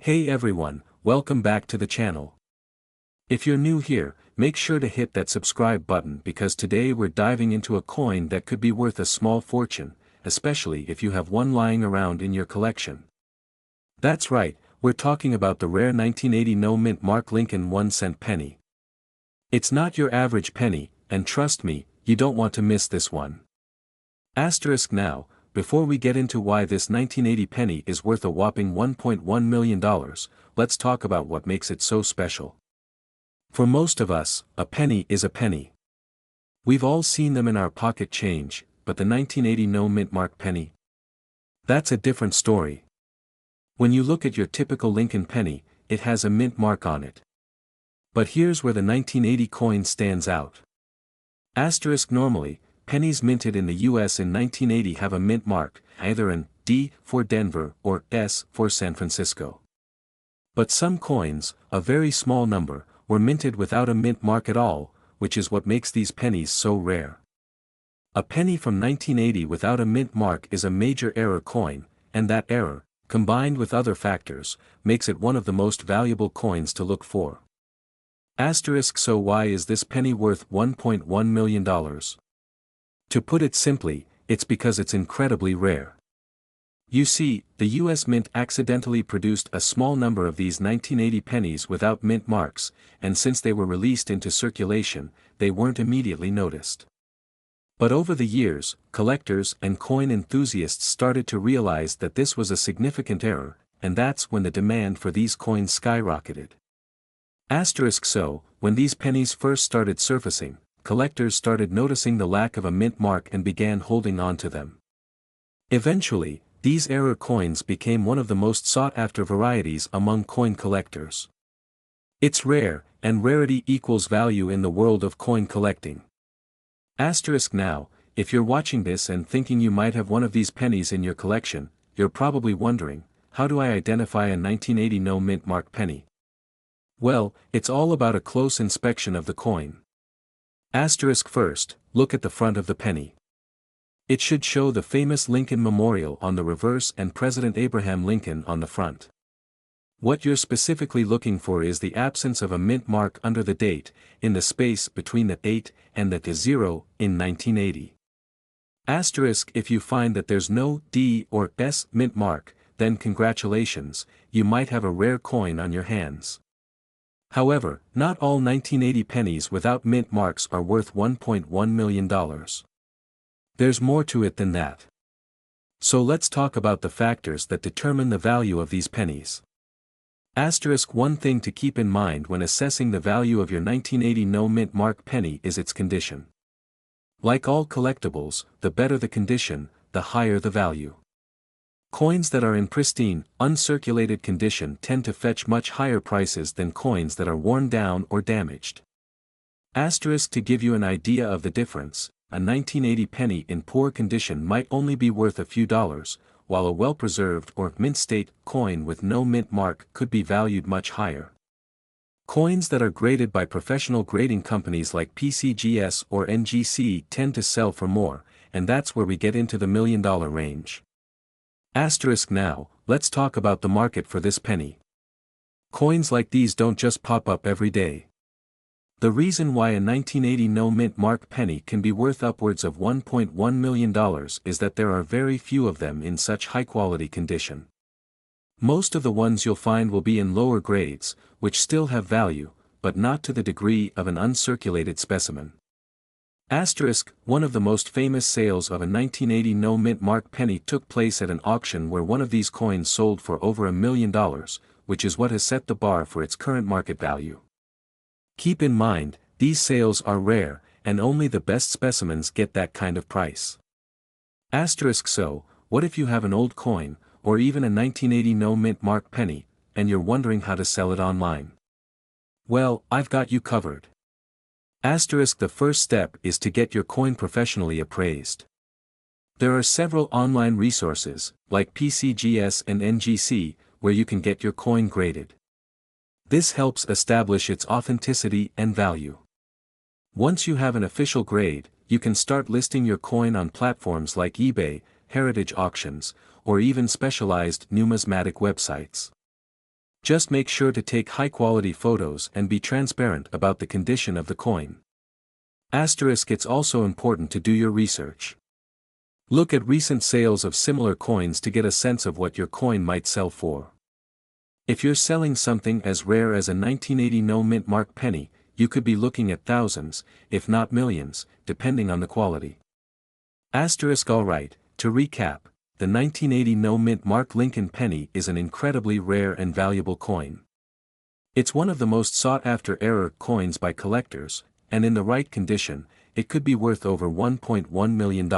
Hey everyone, welcome back to the channel. If you're new here, make sure to hit that subscribe button because today we're diving into a coin that could be worth a small fortune, especially if you have one lying around in your collection. That's right, we're talking about the rare 1980 no-mint mark Lincoln 1-cent penny. It's not your average penny, and trust me, you don't want to miss this one. Asterisk now, before we get into why this 1980 penny is worth a whopping $1.1 million, let's talk about what makes it so special. For most of us, a penny is a penny. We've all seen them in our pocket change, but the 1980 no-mint mark penny? That's a different story. When you look at your typical Lincoln penny, it has a mint mark on it. But here's where the 1980 coin stands out. Asterisk normally, pennies minted in the US in 1980 have a mint mark, either an D for Denver or S for San Francisco. But some coins, a very small number, were minted without a mint mark at all, which is what makes these pennies so rare. A penny from 1980 without a mint mark is a major error coin, and that error, combined with other factors, makes it one of the most valuable coins to look for. Asterisk so why is this penny worth $1.1 million? To put it simply, it's because it's incredibly rare. You see, the US Mint accidentally produced a small number of these 1980 pennies without mint marks, and since they were released into circulation, they weren't immediately noticed. But over the years, collectors and coin enthusiasts started to realize that this was a significant error, and that's when the demand for these coins skyrocketed. Asterisk so, when these pennies first started surfacing, collectors started noticing the lack of a mint mark and began holding on to them. Eventually, these error coins became one of the most sought-after varieties among coin collectors. It's rare, and rarity equals value in the world of coin collecting. Asterisk now, if you're watching this and thinking you might have one of these pennies in your collection, you're probably wondering, how do I identify a 1980 no-mint mark penny? Well, it's all about a close inspection of the coin. Asterisk first, look at the front of the penny. It should show the famous Lincoln Memorial on the reverse and President Abraham Lincoln on the front. What you're specifically looking for is the absence of a mint mark under the date, in the space between the 8 and the 0, in 1980. Asterisk if you find that there's no D or S mint mark, then congratulations, you might have a rare coin on your hands. However, not all 1980 pennies without mint marks are worth $1.1 million. There's more to it than that. So let's talk about the factors that determine the value of these pennies. Asterisk one thing to keep in mind when assessing the value of your 1980 no-mint mark penny is its condition. Like all collectibles, the better the condition, the higher the value. Coins that are in pristine, uncirculated condition tend to fetch much higher prices than coins that are worn down or damaged. Asterisk to give you an idea of the difference, a 1980 penny in poor condition might only be worth a few dollars, while a well-preserved or mint-state coin with no mint mark could be valued much higher. Coins that are graded by professional grading companies like PCGS or NGC tend to sell for more, and that's where we get into the million-dollar range. Asterisk now, let's talk about the market for this penny. Coins like these don't just pop up every day. The reason why a 1980 no-mint mark penny can be worth upwards of $1.1 million is that there are very few of them in such high-quality condition. Most of the ones you'll find will be in lower grades, which still have value, but not to the degree of an uncirculated specimen. Asterisk, one of the most famous sales of a 1980 no-mint mark penny took place at an auction where one of these coins sold for over $1 million, which is what has set the bar for its current market value. Keep in mind, these sales are rare, and only the best specimens get that kind of price. Asterisk so, what if you have an old coin, or even a 1980 no-mint mark penny, and you're wondering how to sell it online? Well, I've got you covered. Asterisk the first step is to get your coin professionally appraised. There are several online resources, like PCGS and NGC, where you can get your coin graded. This helps establish its authenticity and value. Once you have an official grade, you can start listing your coin on platforms like eBay, heritage auctions, or even specialized numismatic websites. Just make sure to take high-quality photos and be transparent about the condition of the coin. It's also important to do your research. Look at recent sales of similar coins to get a sense of what your coin might sell for. If you're selling something as rare as a 1980 no-mint mark penny, you could be looking at thousands, if not millions, depending on the quality. Alright, to recap, the 1980 no-mint mark Lincoln penny is an incredibly rare and valuable coin. It's one of the most sought-after era coins by collectors, and in the right condition, it could be worth over $1.1 million.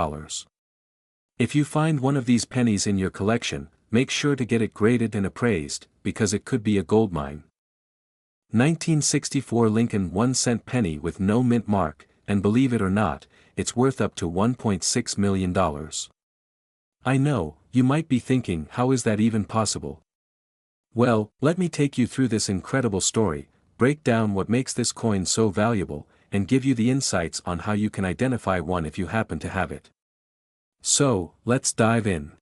If you find one of these pennies in your collection, make sure to get it graded and appraised, because it could be a goldmine. 1964 Lincoln 1-cent penny with no mint mark, and believe it or not, it's worth up to $1.6 million. I know, you might be thinking, how is that even possible? Well, let me take you through this incredible story, break down what makes this coin so valuable, and give you the insights on how you can identify one if you happen to have it. So, let's dive in.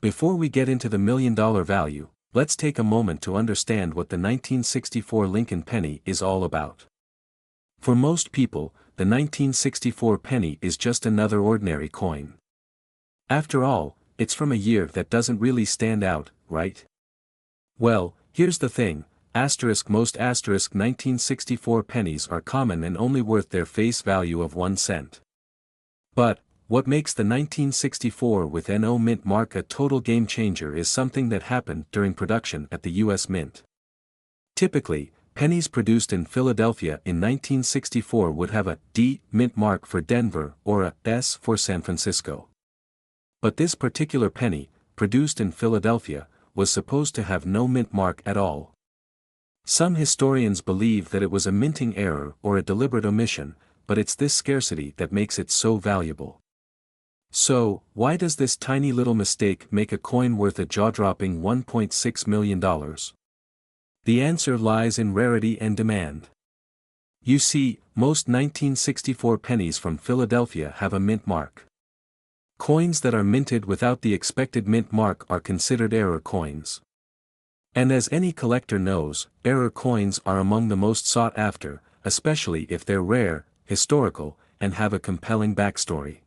Before we get into the million-dollar value, let's take a moment to understand what the 1964 Lincoln penny is all about. For most people, the 1964 penny is just another ordinary coin. After all, it's from a year that doesn't really stand out, right? Well, here's the thing, most 1964 pennies are common and only worth their face value of 1 cent. But, what makes the 1964 with NO mint mark a total game changer is something that happened during production at the U.S. Mint. Typically, pennies produced in Philadelphia in 1964 would have a D mint mark for Denver or a S for San Francisco. But this particular penny, produced in Philadelphia, was supposed to have no mint mark at all. Some historians believe that it was a minting error or a deliberate omission, but it's this scarcity that makes it so valuable. So, why does this tiny little mistake make a coin worth a jaw-dropping $1.6 million? The answer lies in rarity and demand. You see, most 1964 pennies from Philadelphia have a mint mark. Coins that are minted without the expected mint mark are considered error coins. And as any collector knows, error coins are among the most sought after, especially if they're rare, historical, and have a compelling backstory.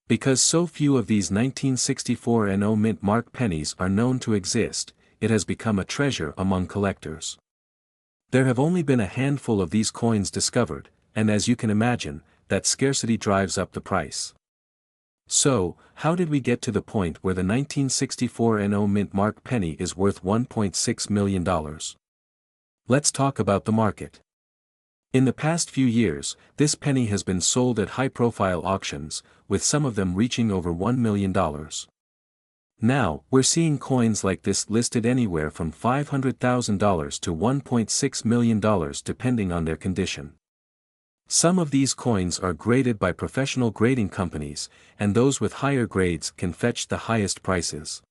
Because so few of these 1964 NO mint mark pennies are known to exist, it has become a treasure among collectors. There have only been a handful of these coins discovered, and as you can imagine, that scarcity drives up the price. So, how did we get to the point where the 1964 NO mint mark penny is worth $1.6 million? Let's talk about the market. In the past few years, this penny has been sold at high-profile auctions, with some of them reaching over $1 million. Now, we're seeing coins like this listed anywhere from $500,000 to $1.6 million depending on their condition. Some of these coins are graded by professional grading companies, and those with higher grades can fetch the highest prices.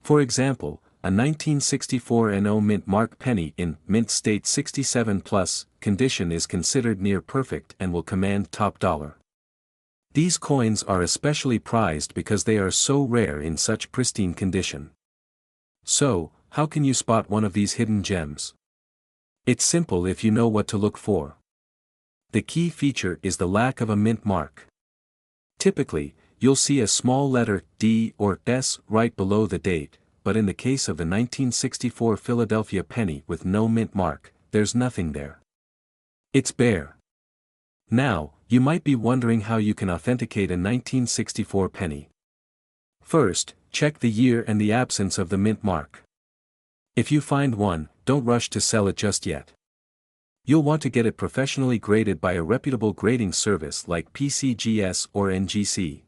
For example, a 1964 NO mint mark penny in mint state 67+ condition is considered near perfect and will command top dollar. These coins are especially prized because they are so rare in such pristine condition. So, how can you spot one of these hidden gems? It's simple if you know what to look for. The key feature is the lack of a mint mark. Typically, you'll see a small letter D or S right below the date, but in the case of the 1964 Philadelphia penny with no mint mark, there's nothing there. It's bare. Now, you might be wondering how you can authenticate a 1964 penny. First, check the year and the absence of the mint mark. If you find one, don't rush to sell it just yet. You'll want to get it professionally graded by a reputable grading service like PCGS or NGC.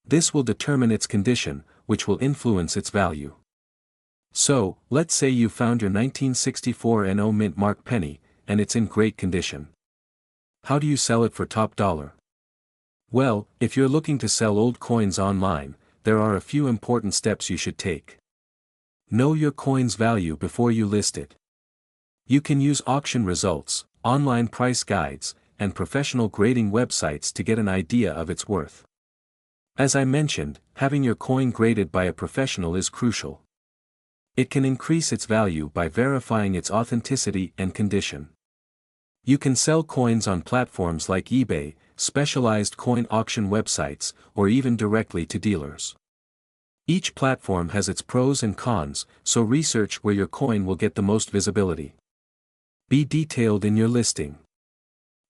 This will determine its condition, which will influence its value. So, let's say you found your 1964 NO mint mark penny, and it's in great condition. How do you sell it for top dollar? Well, if you're looking to sell old coins online, there are a few important steps you should take. Know your coin's value before you list it. You can use auction results, online price guides, and professional grading websites to get an idea of its worth. As I mentioned, having your coin graded by a professional is crucial. It can increase its value by verifying its authenticity and condition. You can sell coins on platforms like eBay, specialized coin auction websites, or even directly to dealers. Each platform has its pros and cons, so research where your coin will get the most visibility. Be detailed in your listing.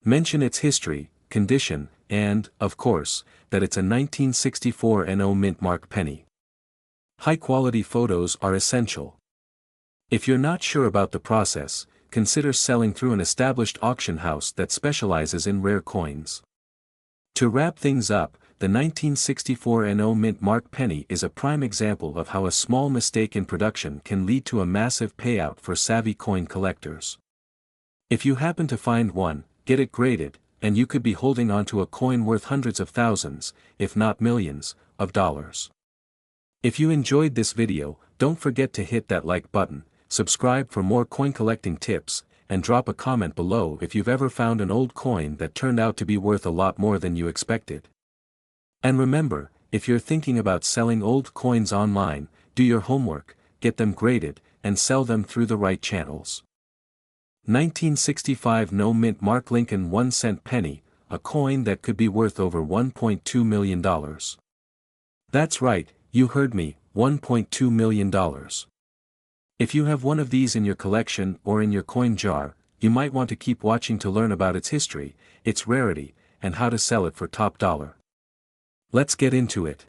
Mention its history, condition, and, of course, that it's a 1964 NO mint mark penny. High-quality photos are essential. If you're not sure about the process, consider selling through an established auction house that specializes in rare coins. To wrap things up, the 1964 NO mint mark penny is a prime example of how a small mistake in production can lead to a massive payout for savvy coin collectors. If you happen to find one, get it graded, and you could be holding onto a coin worth hundreds of thousands, if not millions, of dollars. If you enjoyed this video, don't forget to hit that like button, subscribe for more coin collecting tips, and drop a comment below if you've ever found an old coin that turned out to be worth a lot more than you expected. And remember, if you're thinking about selling old coins online, do your homework, get them graded, and sell them through the right channels. 1965 No mint mark Lincoln 1-cent penny, a coin that could be worth over $1.2 million. That's right, you heard me, $1.2 million. If you have one of these in your collection or in your coin jar, you might want to keep watching to learn about its history, its rarity, and how to sell it for top dollar. Let's get into it.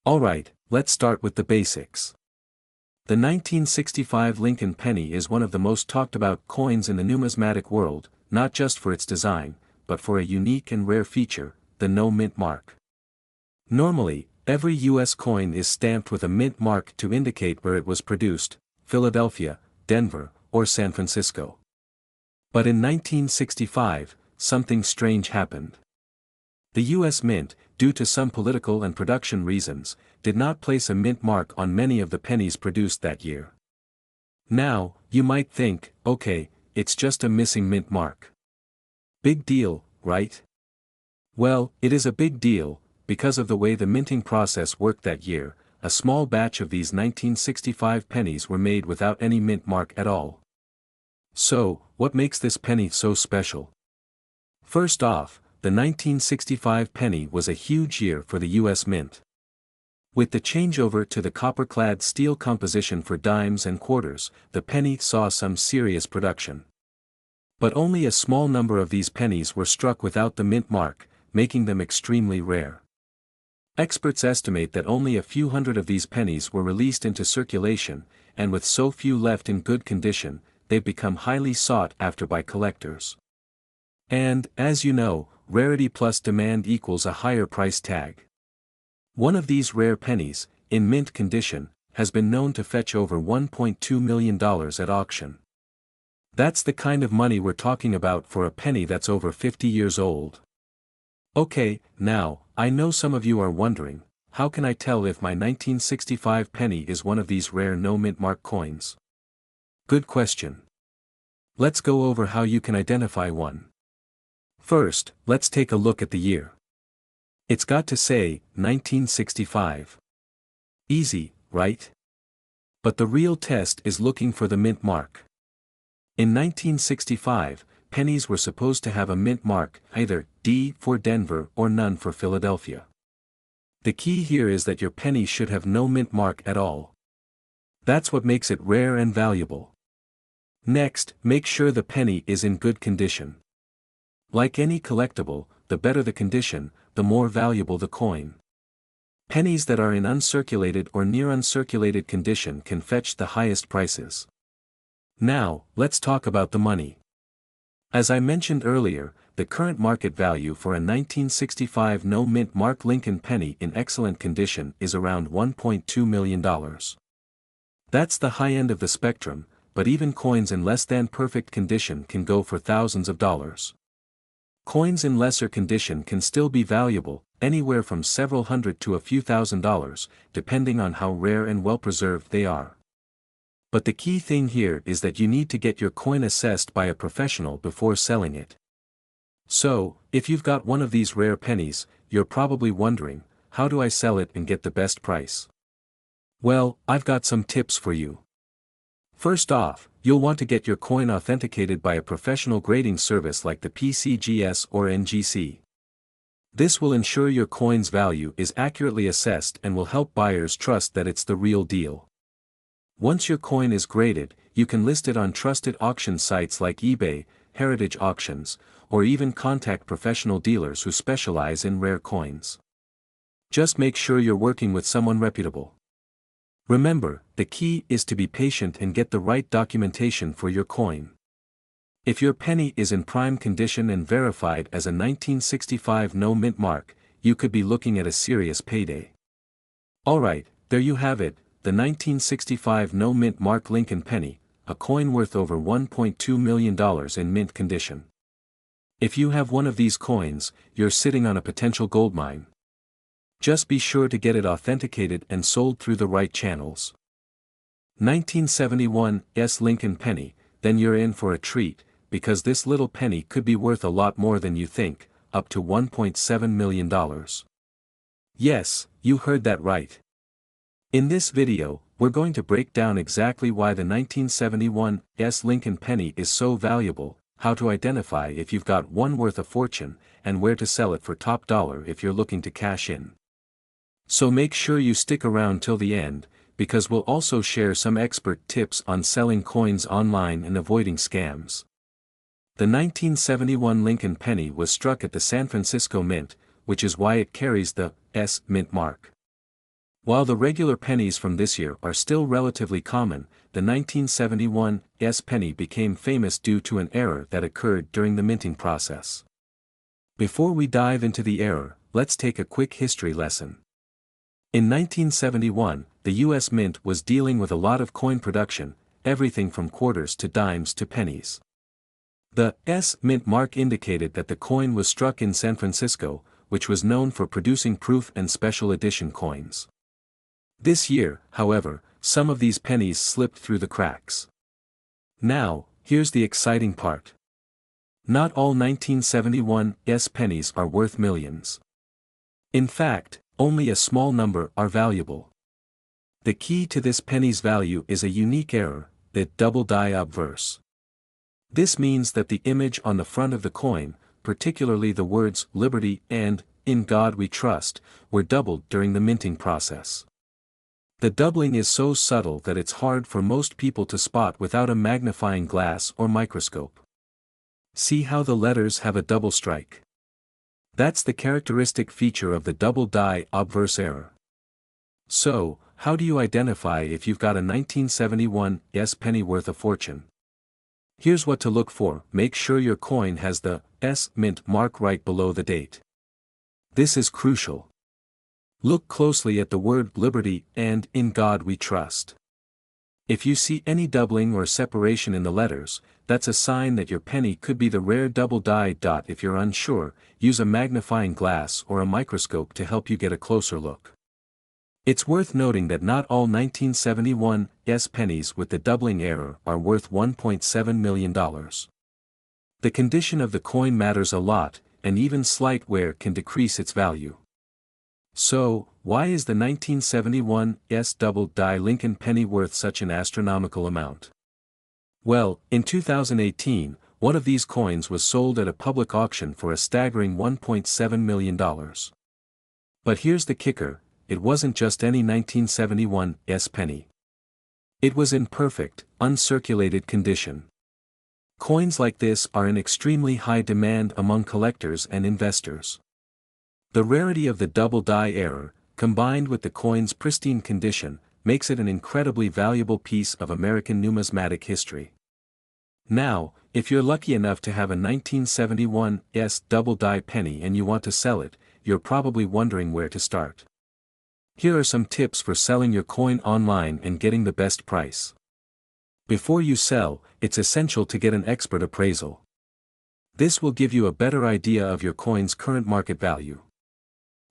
Alright, let's start with the basics. The 1965 Lincoln penny is one of the most talked about coins in the numismatic world, not just for its design, but for a unique and rare feature, the no mint mark. Normally, every U.S. coin is stamped with a mint mark to indicate where it was produced, Philadelphia, Denver, or San Francisco. But in 1965, something strange happened. The U.S. Mint, due to some political and production reasons, did not place a mint mark on many of the pennies produced that year. Now, you might think, okay, it's just a missing mint mark. Big deal, right? Well, it is a big deal, because of the way the minting process worked that year. A small batch of these 1965 pennies were made without any mint mark at all. So, what makes this penny so special? First off, the 1965 penny was a huge year for the U.S. Mint. With the changeover to the copper-clad steel composition for dimes and quarters, the penny saw some serious production. But only a small number of these pennies were struck without the mint mark, making them extremely rare. Experts estimate that only a few hundred of these pennies were released into circulation, and with so few left in good condition, they've become highly sought after by collectors. And, as you know, rarity plus demand equals a higher price tag. One of these rare pennies, in mint condition, has been known to fetch over $1.2 million at auction. That's the kind of money we're talking about for a penny that's over 50 years old. Okay, now, I know some of you are wondering, how can I tell if my 1965 penny is one of these rare no mint mark coins? Good question. Let's go over how you can identify one. First, let's take a look at the year. It's got to say, 1965. Easy, right? But the real test is looking for the mint mark. In 1965, pennies were supposed to have a mint mark, either D for Denver or none for Philadelphia. The key here is that your penny should have no mint mark at all. That's what makes it rare and valuable. Next, make sure the penny is in good condition. Like any collectible, the better the condition, the more valuable the coin. Pennies that are in uncirculated or near uncirculated condition can fetch the highest prices. Now, let's talk about the money. As I mentioned earlier, the current market value for a 1965 no mint mark Lincoln penny in excellent condition is around $1.2 million. That's the high end of the spectrum, but even coins in less than perfect condition can go for thousands of dollars. Coins in lesser condition can still be valuable, anywhere from several hundred to a few $1,000s, depending on how rare and well-preserved they are. But the key thing here is that you need to get your coin assessed by a professional before selling it. So, if you've got one of these rare pennies, you're probably wondering, how do I sell it and get the best price? Well, I've got some tips for you. First off, you'll want to get your coin authenticated by a professional grading service like the PCGS or NGC. This will ensure your coin's value is accurately assessed and will help buyers trust that it's the real deal. Once your coin is graded, you can list it on trusted auction sites like eBay, Heritage Auctions, or even contact professional dealers who specialize in rare coins. Just make sure you're working with someone reputable. Remember, the key is to be patient and get the right documentation for your coin. If your penny is in prime condition and verified as a 1965 no mint mark, you could be looking at a serious payday. Alright, there you have it, the 1965 no mint mark Lincoln penny, a coin worth over $1.2 million in mint condition. If you have one of these coins, you're sitting on a potential goldmine. Just be sure to get it authenticated and sold through the right channels. 1971 Lincoln penny, then you're in for a treat, because this little penny could be worth a lot more than you think, up to $1.7 million. Yes, you heard that right. In this video, we're going to break down exactly why the 1971 Lincoln penny is so valuable, how to identify if you've got one worth a fortune, and where to sell it for top dollar if you're looking to cash in. So make sure you stick around till the end, because we'll also share some expert tips on selling coins online and avoiding scams. The 1971 Lincoln penny was struck at the San Francisco Mint, which is why it carries the S Mint mark. While the regular pennies from this year are still relatively common, the 1971 penny became famous due to an error that occurred during the minting process. Before we dive into the error, let's take a quick history lesson. In 1971, the US Mint was dealing with a lot of coin production, everything from quarters to dimes to pennies. The S Mint mark indicated that the coin was struck in San Francisco, which was known for producing proof and special edition coins. This year, however, some of these pennies slipped through the cracks. Now, here's the exciting part. Not all 1971 pennies are worth millions. In fact, only a small number are valuable. The key to this penny's value is a unique error, the double die obverse. This means that the image on the front of the coin, particularly the words "Liberty" and "In God We Trust," were doubled during the minting process. The doubling is so subtle that it's hard for most people to spot without a magnifying glass or microscope. See how the letters have a double strike? That's the characteristic feature of the double die obverse error. So, how do you identify if you've got a 1971 penny worth a fortune? Here's what to look for. Make sure your coin has the S Mint mark right below the date. This is crucial. Look closely at the word "Liberty" and "In God We Trust." If you see any doubling or separation in the letters, that's a sign that your penny could be the rare double die. If you're unsure, use a magnifying glass or a microscope to help you get a closer look. It's worth noting that not all 1971 pennies with the doubling error are worth $1.7 million. The condition of the coin matters a lot, and even slight wear can decrease its value. So, why is the 1971 double die Lincoln penny worth such an astronomical amount? Well, in 2018, one of these coins was sold at a public auction for a staggering $1.7 million. But here's the kicker. It wasn't just any 1971 penny. It was in perfect, uncirculated condition. Coins like this are in extremely high demand among collectors and investors. The rarity of the double die error, combined with the coin's pristine condition, makes it an incredibly valuable piece of American numismatic history. Now, if you're lucky enough to have a 1971 double die penny and you want to sell it, you're probably wondering where to start. Here are some tips for selling your coin online and getting the best price. Before you sell, it's essential to get an expert appraisal. This will give you a better idea of your coin's current market value.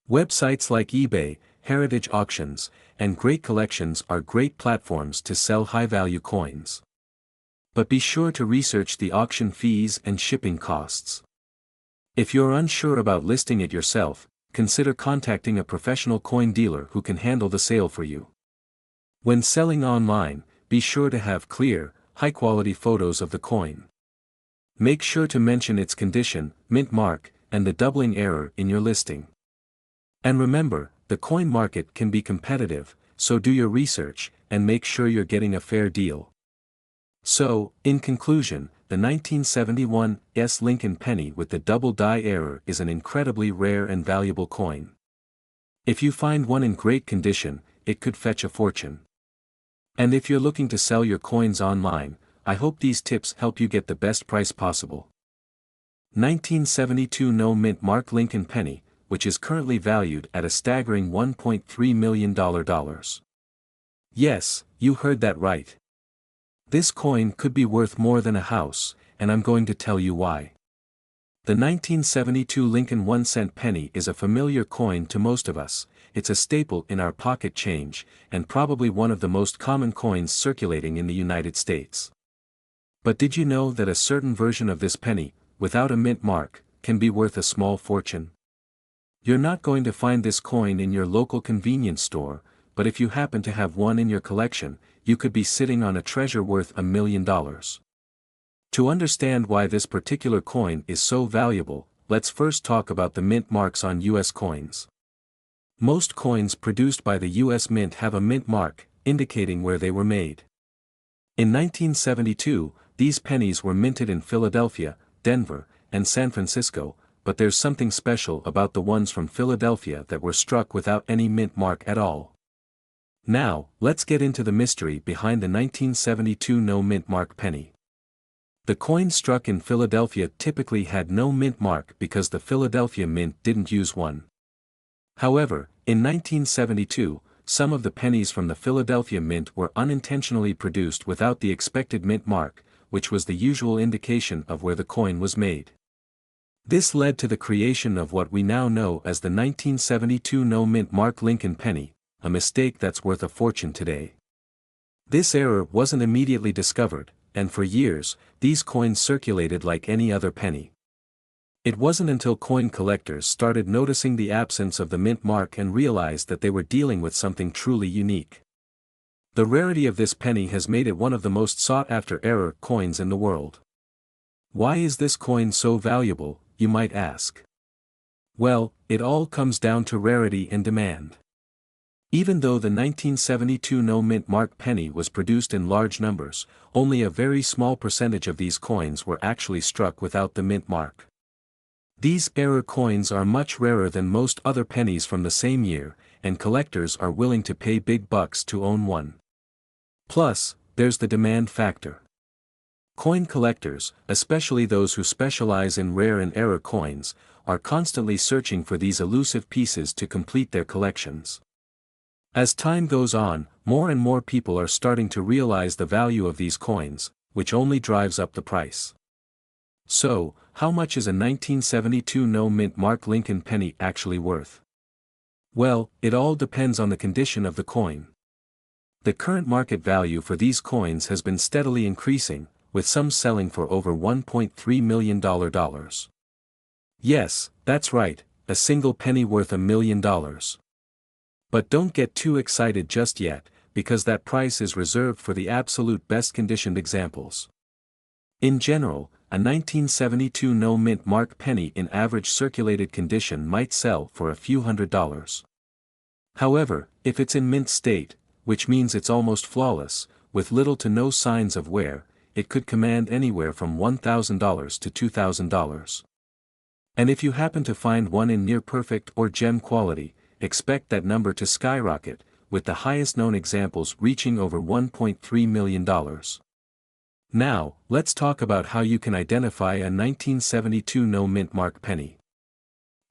Websites like eBay, Heritage Auctions, and Great Collections are great platforms to sell high-value coins. But be sure to research the auction fees and shipping costs. If you're unsure about listing it yourself, consider contacting a professional coin dealer who can handle the sale for you. When selling online, be sure to have clear, high-quality photos of the coin. Make sure to mention its condition, mint mark, and the doubling error in your listing. And remember, the coin market can be competitive, so do your research, and make sure you're getting a fair deal. So, in conclusion, the 1971 Lincoln penny with the double die error is an incredibly rare and valuable coin. If you find one in great condition, it could fetch a fortune. And if you're looking to sell your coins online, I hope these tips help you get the best price possible. 1972 No Mint Mark Lincoln penny, which is currently valued at a staggering $1.3 million. Yes, you heard that right. This coin could be worth more than a house, and I'm going to tell you why. The 1972 Lincoln 1-cent penny is a familiar coin to most of us. It's a staple in our pocket change, and probably one of the most common coins circulating in the United States. But did you know that a certain version of this penny, without a mint mark, can be worth a small fortune? You're not going to find this coin in your local convenience store, but if you happen to have one in your collection, you could be sitting on a treasure worth $1 million. To understand why this particular coin is so valuable, let's first talk about the mint marks on U.S. coins. Most coins produced by the U.S. Mint have a mint mark, indicating where they were made. In 1972, these pennies were minted in Philadelphia, Denver, and San Francisco, but there's something special about the ones from Philadelphia that were struck without any mint mark at all. Now, let's get into the mystery behind the 1972 no mint mark penny. The coin struck in Philadelphia typically had no mint mark because the Philadelphia Mint didn't use one. However, in 1972, some of the pennies from the Philadelphia Mint were unintentionally produced without the expected mint mark, which was the usual indication of where the coin was made. This led to the creation of what we now know as the 1972 no mint mark Lincoln penny, a mistake that's worth a fortune today. This error wasn't immediately discovered, and for years, these coins circulated like any other penny. It wasn't until coin collectors started noticing the absence of the mint mark and realized that they were dealing with something truly unique. The rarity of this penny has made it one of the most sought-after error coins in the world. Why is this coin so valuable, you might ask? Well, it all comes down to rarity and demand. Even though the 1972 no mint mark penny was produced in large numbers, only a very small percentage of these coins were actually struck without the mint mark. These error coins are much rarer than most other pennies from the same year, and collectors are willing to pay big bucks to own one. Plus, there's the demand factor. Coin collectors, especially those who specialize in rare and error coins, are constantly searching for these elusive pieces to complete their collections. As time goes on, more and more people are starting to realize the value of these coins, which only drives up the price. So, how much is a 1972 no mint mark Lincoln penny actually worth? Well, it all depends on the condition of the coin. The current market value for these coins has been steadily increasing, with some selling for over $1.3 million. Yes, that's right, a single penny worth $1 million. But don't get too excited just yet, because that price is reserved for the absolute best conditioned examples. In general, a 1972 no mint mark penny in average circulated condition might sell for a few $100s. However, if it's in mint state, which means it's almost flawless, with little to no signs of wear, it could command anywhere from $1,000 to $2,000. And if you happen to find one in near perfect or gem quality, expect that number to skyrocket, with the highest known examples reaching over $1.3 million. Now, let's talk about how you can identify a 1972 no mint mark penny.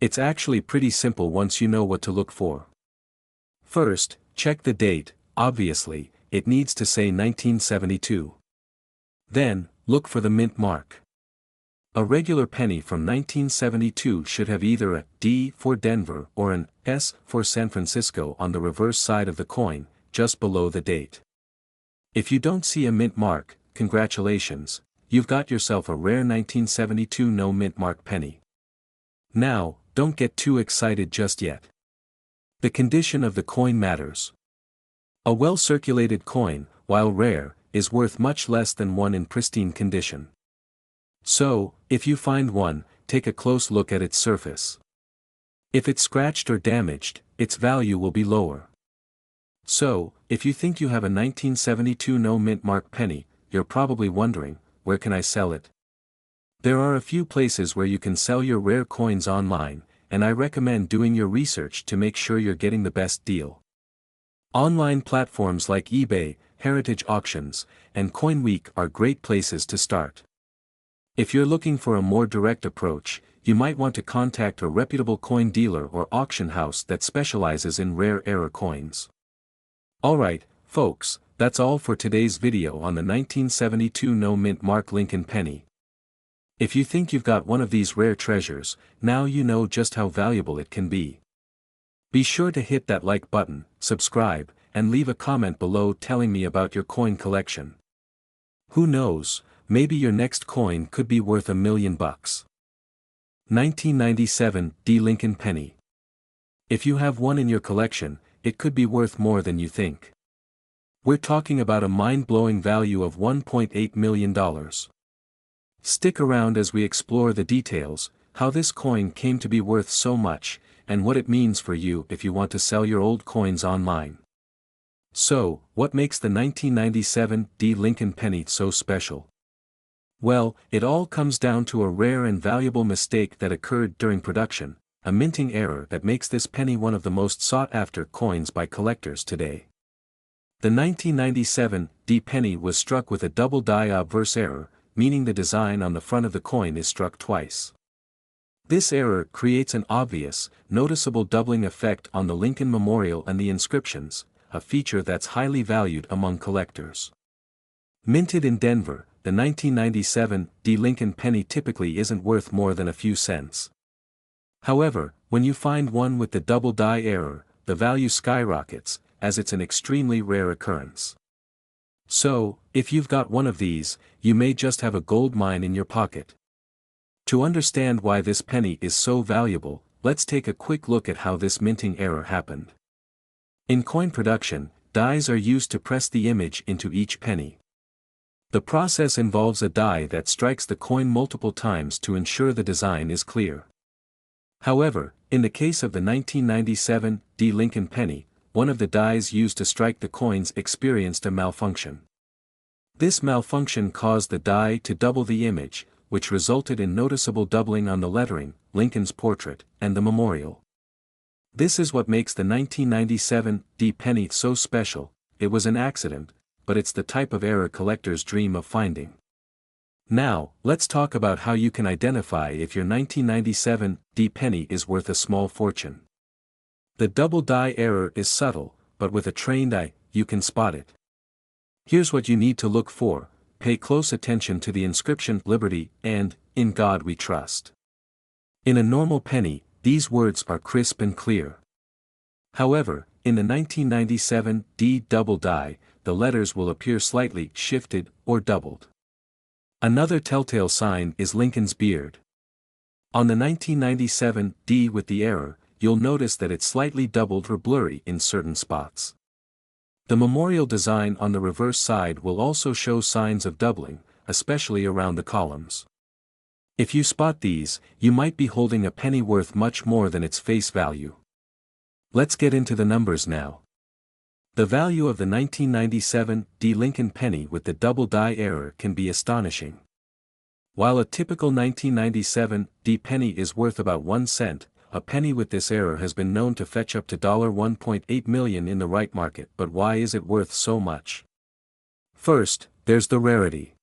It's actually pretty simple once you know what to look for. First, check the date. Obviously, it needs to say 1972. Then, look for the mint mark. A regular penny from 1972 should have either a D for Denver or an S for San Francisco on the reverse side of the coin, just below the date. If you don't see a mint mark, congratulations, you've got yourself a rare 1972 no mint mark penny. Now, don't get too excited just yet. The condition of the coin matters. A well-circulated coin, while rare, is worth much less than one in pristine condition. So, if you find one, take a close look at its surface. If it's scratched or damaged, its value will be lower. So, if you think you have a 1972 no mint mark penny, you're probably wondering, where can I sell it? There are a few places where you can sell your rare coins online, and I recommend doing your research to make sure you're getting the best deal. Online platforms like eBay, Heritage Auctions, and CoinWeek are great places to start. If you're looking for a more direct approach, you might want to contact a reputable coin dealer or auction house that specializes in rare era coins. Alright, folks, that's all for today's video on the 1972 no mint mark Lincoln penny. If you think you've got one of these rare treasures, now you know just how valuable it can be. Be sure to hit that like button, subscribe, and leave a comment below telling me about your coin collection. Who knows, maybe your next coin could be worth $1 million. 1997 Lincoln penny. If you have one in your collection, it could be worth more than you think. We're talking about a mind-blowing value of $1.8 million. Stick around as we explore the details, how this coin came to be worth so much, and what it means for you if you want to sell your old coins online. So, what makes the 1997 Lincoln penny so special? Well, it all comes down to a rare and valuable mistake that occurred during production, a minting error that makes this penny one of the most sought-after coins by collectors today. The 1997 penny was struck with a double die obverse error, meaning the design on the front of the coin is struck twice. This error creates an obvious, noticeable doubling effect on the Lincoln memorial and the inscriptions, a feature that's highly valued among collectors. Minted in Denver, the 1997 Lincoln penny typically isn't worth more than a few cents. However, when you find one with the double die error, the value skyrockets, as it's an extremely rare occurrence. So, if you've got one of these, you may just have a gold mine in your pocket. To understand why this penny is so valuable, let's take a quick look at how this minting error happened. In coin production, dies are used to press the image into each penny. The process involves a die that strikes the coin multiple times to ensure the design is clear. However, in the case of the 1997 Lincoln penny, one of the dies used to strike the coins experienced a malfunction. This malfunction caused the die to double the image, which resulted in noticeable doubling on the lettering, Lincoln's portrait, and the memorial. This is what makes the 1997 penny so special. It was an accident, but it's the type of error collectors dream of finding. Now, let's talk about how you can identify if your 1997 penny is worth a small fortune. The double die error is subtle, but with a trained eye, you can spot it. Here's what you need to look for. Pay close attention to the inscription "Liberty" and "In God We Trust." In a normal penny, these words are crisp and clear. However, in the 1997 double die, the letters will appear slightly shifted or doubled. Another telltale sign is Lincoln's beard. On the 1997 with the error, you'll notice that it's slightly doubled or blurry in certain spots. The memorial design on the reverse side will also show signs of doubling, especially around the columns. If you spot these, you might be holding a penny worth much more than its face value. Let's get into the numbers now. The value of the 1997 Lincoln penny with the double die error can be astonishing. While a typical 1997 penny is worth about 1 cent, a penny with this error has been known to fetch up to $1.8 million in the right market. But why is it worth so much? First, there's the rarity.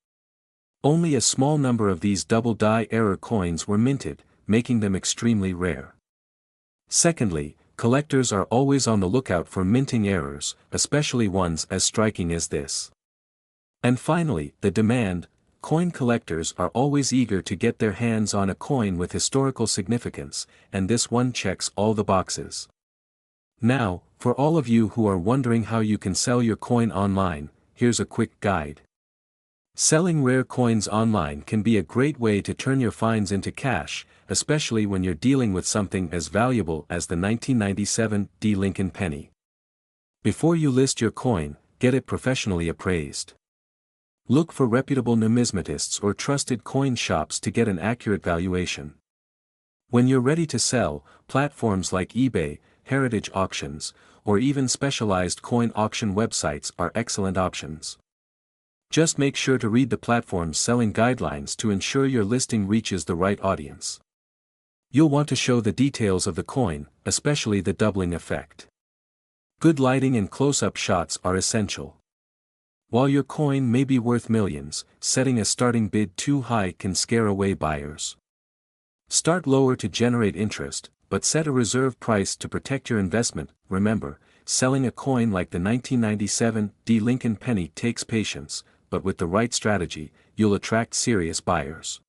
Only a small number of these double die error coins were minted, making them extremely rare. Secondly, collectors are always on the lookout for minting errors, especially ones as striking as this. And finally, the demand. Coin collectors are always eager to get their hands on a coin with historical significance, and this one checks all the boxes. Now, for all of you who are wondering how you can sell your coin online, here's a quick guide. Selling rare coins online can be a great way to turn your finds into cash, especially when you're dealing with something as valuable as the 1997 Lincoln penny. Before you list your coin, get it professionally appraised. Look for reputable numismatists or trusted coin shops to get an accurate valuation. When you're ready to sell, platforms like eBay, heritage auctions, or even specialized coin auction websites are excellent options. Just make sure to read the platform's selling guidelines to ensure your listing reaches the right audience. You'll want to show the details of the coin, especially the doubling effect. Good lighting and close-up shots are essential. While your coin may be worth millions, setting a starting bid too high can scare away buyers. Start lower to generate interest, but set a reserve price to protect your investment. Remember, selling a coin like the 1997 Lincoln penny takes patience, but with the right strategy, you'll attract serious buyers.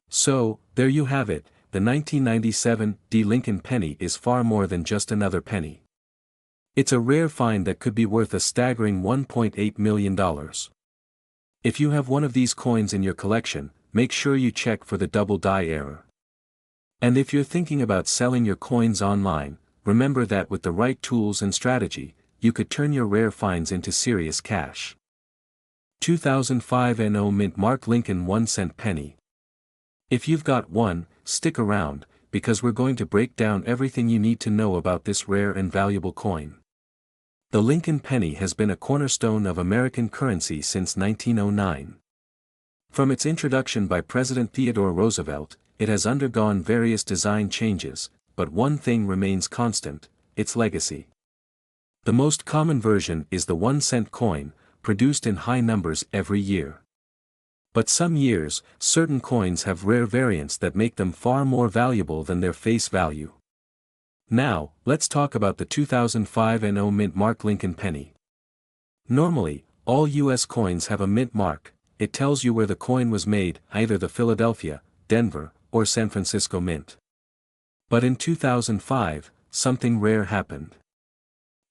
So, there you have it, the 1997 Lincoln penny is far more than just another penny. It's a rare find that could be worth a staggering $1.8 million. If you have one of these coins in your collection, make sure you check for the double die error. And if you're thinking about selling your coins online, remember that with the right tools and strategy, you could turn your rare finds into serious cash. 2005 NO Mint Mark Lincoln 1-cent penny. If you've got one, stick around, because we're going to break down everything you need to know about this rare and valuable coin. The Lincoln penny has been a cornerstone of American currency since 1909. From its introduction by President Theodore Roosevelt, it has undergone various design changes, but one thing remains constant: its legacy. The most common version is the 1-cent coin, produced in high numbers every year. But some years, certain coins have rare variants that make them far more valuable than their face value. Now, let's talk about the 2005 NO Mint Mark Lincoln penny. Normally, all U.S. coins have a mint mark. It tells you where the coin was made, either the Philadelphia, Denver, or San Francisco Mint. But in 2005, something rare happened.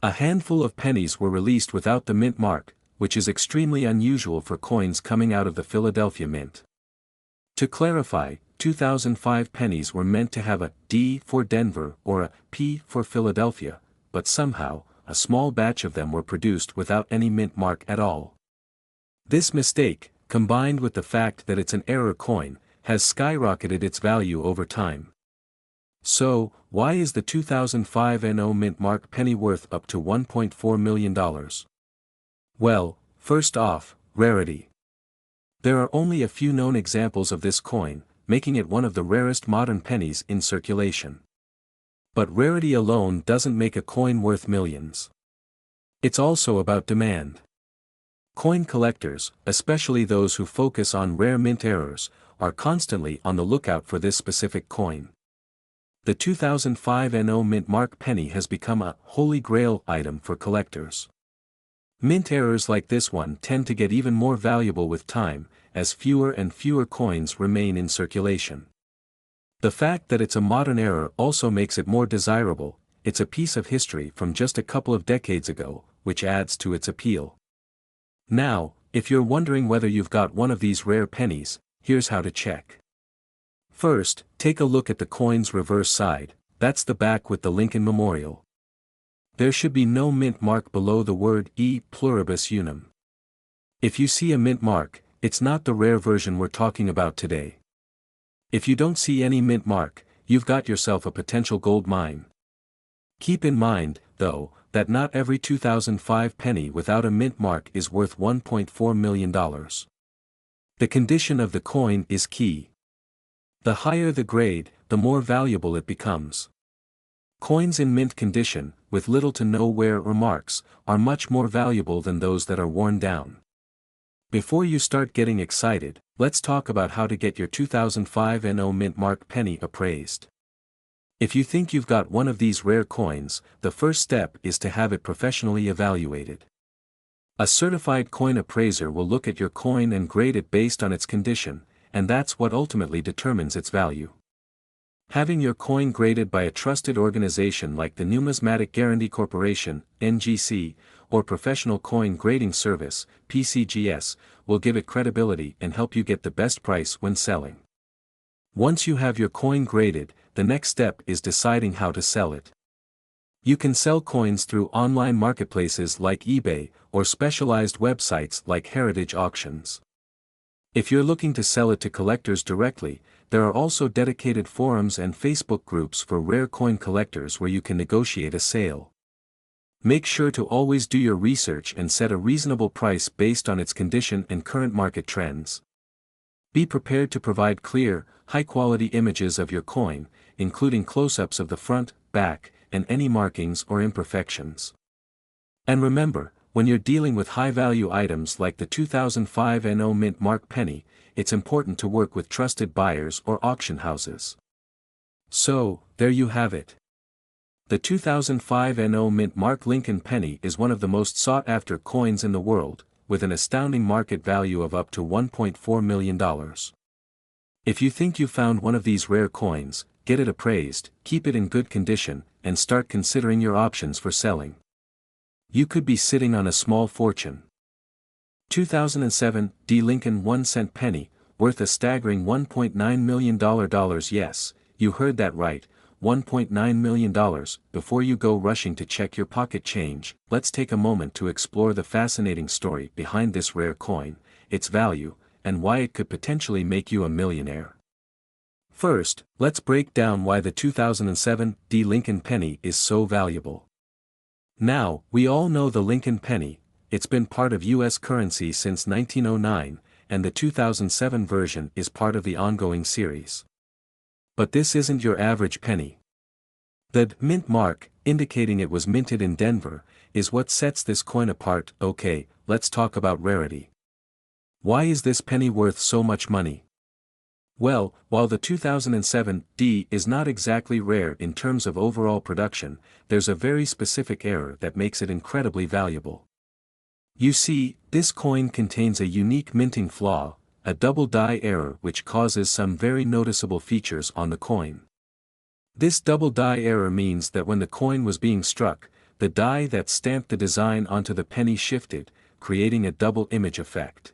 A handful of pennies were released without the mint mark, which is extremely unusual for coins coming out of the Philadelphia Mint. To clarify, 2005 pennies were meant to have a D for Denver or a P for Philadelphia, but somehow, a small batch of them were produced without any mint mark at all. This mistake, combined with the fact that it's an error coin, has skyrocketed its value over time. So, why is the 2005 NO Mint Mark penny worth up to $1.4 million? Well, first off, rarity. There are only a few known examples of this coin, making it one of the rarest modern pennies in circulation. But rarity alone doesn't make a coin worth millions. It's also about demand. Coin collectors, especially those who focus on rare mint errors, are constantly on the lookout for this specific coin. The 2005 NO Mint Mark penny has become a holy grail item for collectors. Mint errors like this one tend to get even more valuable with time, as fewer and fewer coins remain in circulation. The fact that it's a modern error also makes it more desirable. It's a piece of history from just a couple of decades ago, which adds to its appeal. Now, if you're wondering whether you've got one of these rare pennies, here's how to check. First, take a look at the coin's reverse side. That's the back with the Lincoln Memorial. There should be no mint mark below the word E pluribus unum. If you see a mint mark, it's not the rare version we're talking about today. If you don't see any mint mark, you've got yourself a potential gold mine. Keep in mind, though, that not every 2005 penny without a mint mark is worth $1.4 million. The condition of the coin is key. The higher the grade, the more valuable it becomes. Coins in mint condition, with little to no wear or marks, are much more valuable than those that are worn down. Before you start getting excited, let's talk about how to get your 2005 NO Mint Mark penny appraised. If you think you've got one of these rare coins, the first step is to have it professionally evaluated. A certified coin appraiser will look at your coin and grade it based on its condition, and that's what ultimately determines its value. Having your coin graded by a trusted organization like the Numismatic Guarantee Corporation, NGC, or Professional Coin Grading Service, PCGS, will give it credibility and help you get the best price when selling. Once you have your coin graded, the next step is deciding how to sell it. You can sell coins through online marketplaces like eBay, or specialized websites like heritage auctions. If you're looking to sell it to collectors directly, there are also dedicated forums and Facebook groups for rare coin collectors where you can negotiate a sale. Make sure to always do your research and set a reasonable price based on its condition and current market trends. Be prepared to provide clear, high-quality images of your coin, including close-ups of the front, back, and any markings or imperfections. And remember, when you're dealing with high-value items like the 2005 NO Mint Mark penny, it's important to work with trusted buyers or auction houses. So, there you have it. The 2005 NO Mint Mark Lincoln penny is one of the most sought-after coins in the world, with an astounding market value of up to $1.4 million. If you think you found one of these rare coins, get it appraised, keep it in good condition, and start considering your options for selling. You could be sitting on a small fortune. 2007 D. Lincoln 1-cent penny, worth a staggering $1.9 million. Yes, you heard that right, $1.9 million. Before you go rushing to check your pocket change, let's take a moment to explore the fascinating story behind this rare coin, its value, and why it could potentially make you a millionaire. First, let's break down why the 2007 D. Lincoln penny is so valuable. Now, we all know the Lincoln penny. It's been part of U.S. currency since 1909, and the 2007 version is part of the ongoing series. But this isn't your average penny. The mint mark, indicating it was minted in Denver, is what sets this coin apart. Okay, let's talk about rarity. Why is this penny worth so much money? Well, while the 2007 D is not exactly rare in terms of overall production, there's a very specific error that makes it incredibly valuable. You see, this coin contains a unique minting flaw, a double die error which causes some very noticeable features on the coin. This double die error means that when the coin was being struck, the die that stamped the design onto the penny shifted, creating a double image effect.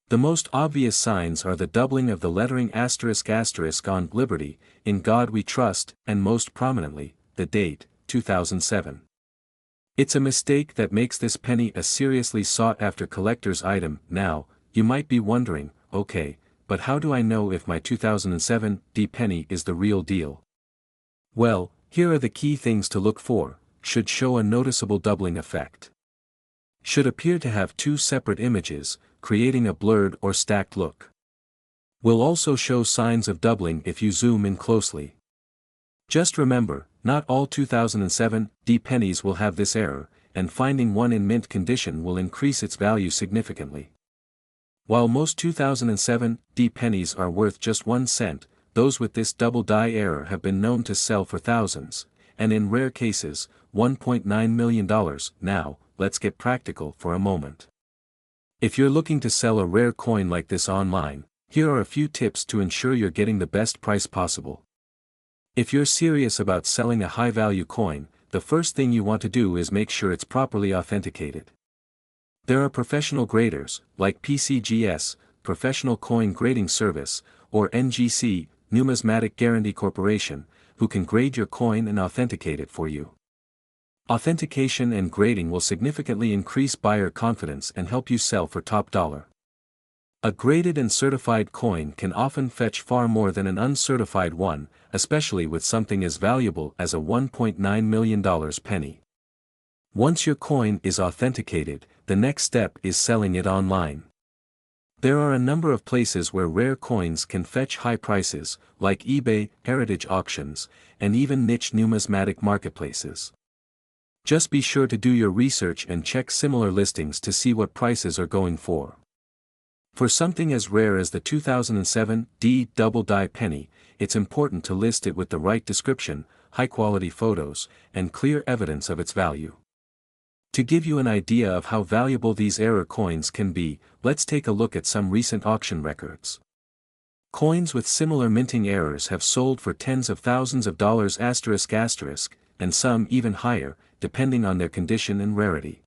The most obvious signs are the doubling of the lettering *** on Liberty, In God We Trust, and most prominently, the date, 2007. It's a mistake that makes this penny a seriously sought-after collector's item. Now, you might be wondering, okay, but how do I know if my 2007 D penny is the real deal? Well, here are the key things to look for. Should show a noticeable doubling effect. Should appear to have two separate images, creating a blurred or stacked look. Will also show signs of doubling if you zoom in closely. Just remember, not all 2007 D pennies will have this error, and finding one in mint condition will increase its value significantly. While most 2007 D pennies are worth just 1 cent, those with this double die error have been known to sell for thousands, and in rare cases, $1.9 million. Now, let's get practical for a moment. If you're looking to sell a rare coin like this online, here are a few tips to ensure you're getting the best price possible. If you're serious about selling a high-value coin, the first thing you want to do is make sure it's properly authenticated. There are professional graders, like PCGS, Professional Coin Grading Service, or NGC, Numismatic Guarantee Corporation, who can grade your coin and authenticate it for you. Authentication and grading will significantly increase buyer confidence and help you sell for top dollar. A graded and certified coin can often fetch far more than an uncertified one, especially with something as valuable as a $1.9 million penny. Once your coin is authenticated, the next step is selling it online. There are a number of places where rare coins can fetch high prices, like eBay, heritage auctions, and even niche numismatic marketplaces. Just be sure to do your research and check similar listings to see what prices are going for. For something as rare as the 2007 D double die penny, it's important to list it with the right description, high-quality photos, and clear evidence of its value. To give you an idea of how valuable these error coins can be, let's take a look at some recent auction records. Coins with similar minting errors have sold for tens of thousands of dollars ***, and some even higher, depending on their condition and rarity.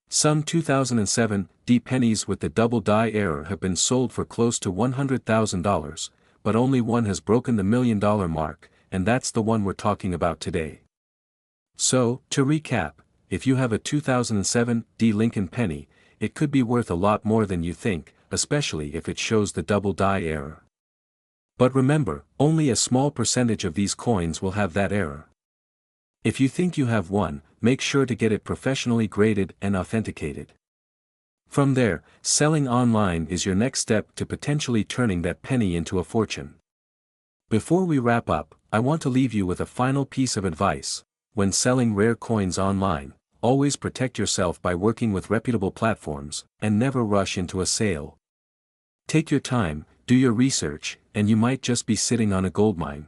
Some 2007 D pennies with the double die error have been sold for close to $100,000, but only one has broken the $1 million mark, and that's the one we're talking about today. So, to recap, if you have a 2007 Lincoln penny, it could be worth a lot more than you think, especially if it shows the double die error. But remember, only a small percentage of these coins will have that error. If you think you have one, make sure to get it professionally graded and authenticated. From there, selling online is your next step to potentially turning that penny into a fortune. Before we wrap up, I want to leave you with a final piece of advice. When selling rare coins online, always protect yourself by working with reputable platforms, and never rush into a sale. Take your time, do your research, and you might just be sitting on a goldmine.